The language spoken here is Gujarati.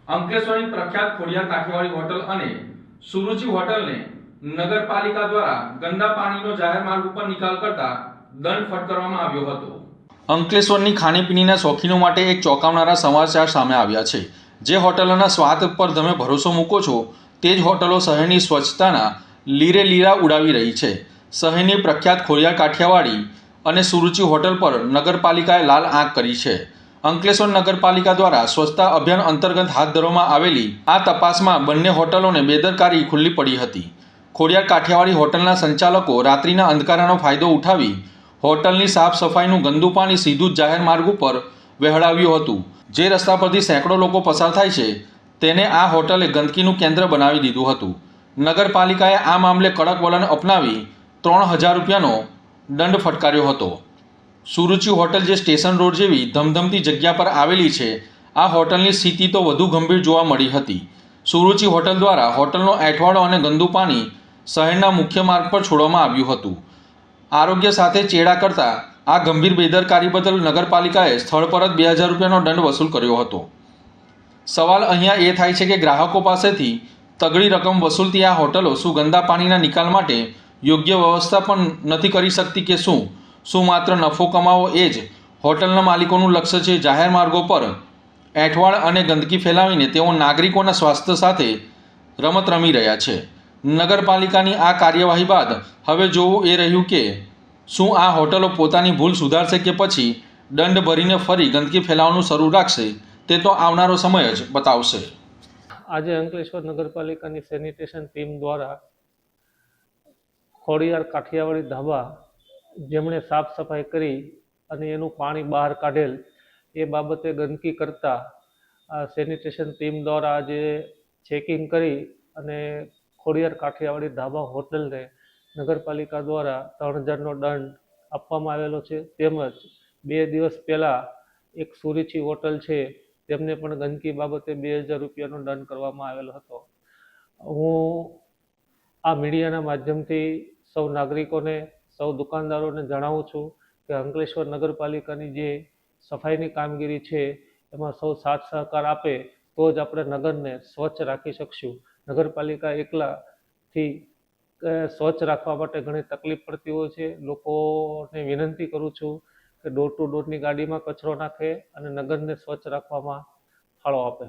અંકલેશ્વરની પ્રખ્યાત ખોડિયાર કાઠિયાવાડી હોટલ અને સુરુચિ હોટલને નગરપાલિકા દ્વારા ગંદા પાણીનો જાહેર માર્ગ ઉપર નિકાલ કરતા દંડ ફટકારવામાં આવ્યો હતો। અંકલેશ્વરની ખાણીપીણીના શોખીનો માટે એક ચોંકાવનારા સમાચાર સામે આવ્યા છે। જે હોટલોના સ્વાદ પર તમે ભરોસો મૂકો છો તે જ હોટલો શહેરની સ્વચ્છતાના લીરે લીરા ઉડાવી રહી છે। શહેરની પ્રખ્યાત ખોડિયાર કાઠિયાવાડી અને સુરુચિ હોટલ પર નગરપાલિકાએ લાલ આંખ કરી છે। અંકલેશ્વર નગરપાલિકા દ્વારા સ્વચ્છતા અભિયાન અંતર્ગત હાથ ધરવામાં આવેલી આ તપાસમાં બંને હોટલોને બેદરકારી ખુલ્લી પડી હતી। ખોડિયાર કાઠિયાવાડી હોટલના સંચાલકો રાત્રિના અંધકારનો ફાયદો ઉઠાવી હોટલની સાફ સફાઈનું ગંદુ પાણી સીધું જ જાહેર માર્ગ ઉપર વહેવડાવ્યું હતું। જે રસ્તા પરથી સેંકડો લોકો પસાર થાય છે તેને આ હોટલે ગંદકીનું કેન્દ્ર બનાવી દીધું હતું। નગરપાલિકાએ આ મામલે કડક વલણ અપનાવી 3000 રૂપિયાનો દંડ ફટકાર્યો હતો। સુરુચિ હોટલ જે સ્ટેશન રોડ જેવી ધમધમતી જગ્યા પર આવેલી છે, આ હોટલની સ્થિતિ તો વધુ ગંભીર જોવા મળી હતી। સુરુચિ હોટલ દ્વારા હોટલનો એઠવાડો અને ગંદુ પાણી શહેરના મુખ્ય માર્ગ પર છોડવામાં આવ્યું હતું। આરોગ્ય સાથે ચેડા કરતા આ ગંભીર બેદરકારી બદલ નગરપાલિકાએ સ્થળ પર જ 2000 રૂપિયાનો દંડ વસૂલ કર્યો હતો। સવાલ અહીંયા એ થાય છે કે ગ્રાહકો પાસેથી તગડી રકમ વસૂલતી આ હોટલો શું ગંદા પાણીના નિકાલ માટે યોગ્ય વ્યવસ્થા પણ નથી કરી શકતી કે શું માત્ર નફો કમાવો એ જ હોટલના માલિકોનું લક્ષ્ય છે? જાહેર માર્ગો પર એઠવાડ અને ગંદકી ફેલાવીને તેઓ નાગરિકોના સ્વાસ્થ્ય સાથે રમત રમી રહ્યા છે। નગરપાલિકાની આ કાર્યવાહી બાદ હવે જોવું એ રહ્યું કે શું આ હોટલો પોતાની ભૂલ સુધારશે કે પછી દંડ ભરીને ફરી ગંદકી ફેલાવવાનું શરૂ રાખશે, તે તો આવનારો સમય જ બતાવશે। આજે અંકલેશ્વર નગરપાલિકાની સેનિટેશન ટીમ દ્વારા ખોડિયાર કાઠિયાવાડી ધાબા જેમણે સાફ સફાઈ કરી અને એનું પાણી બહાર કાઢેલ એ બાબતે ગંદકી કરતા આ સેનિટેશન ટીમ દ્વારા આજે ચેકિંગ કરી અને ખોડિયાર કાઠિયાવાડી ધાબા હોટલને નગરપાલિકા દ્વારા 3000નો દંડ આપવામાં આવેલો છે। તેમજ 2 દિવસ પહેલાં એક સુરુચિ હોટલ છે તેમને પણ ગંદકી બાબતે 2000 રૂપિયાનો દંડ કરવામાં આવેલો હતો। હું આ મીડિયાના માધ્યમથી સૌ નાગરિકોને, સૌ દુકાનદારોને જણાવું છું કે અંકલેશ્વર નગરપાલિકાની જે સફાઈની કામગીરી છે એમાં સૌ સાથ સહકાર આપે તો જ આપણે નગરને સ્વચ્છ રાખી શકશું। નગરપાલિકા એકલાથી સ્વચ્છ રાખવા માટે ઘણી તકલીફ પડતી હોય છે। લોકોને વિનંતી કરું છું કે ડોર ટુ ડોરની ગાડીમાં કચરો નાખે અને નગરને સ્વચ્છ રાખવામાં ફાળો આપે।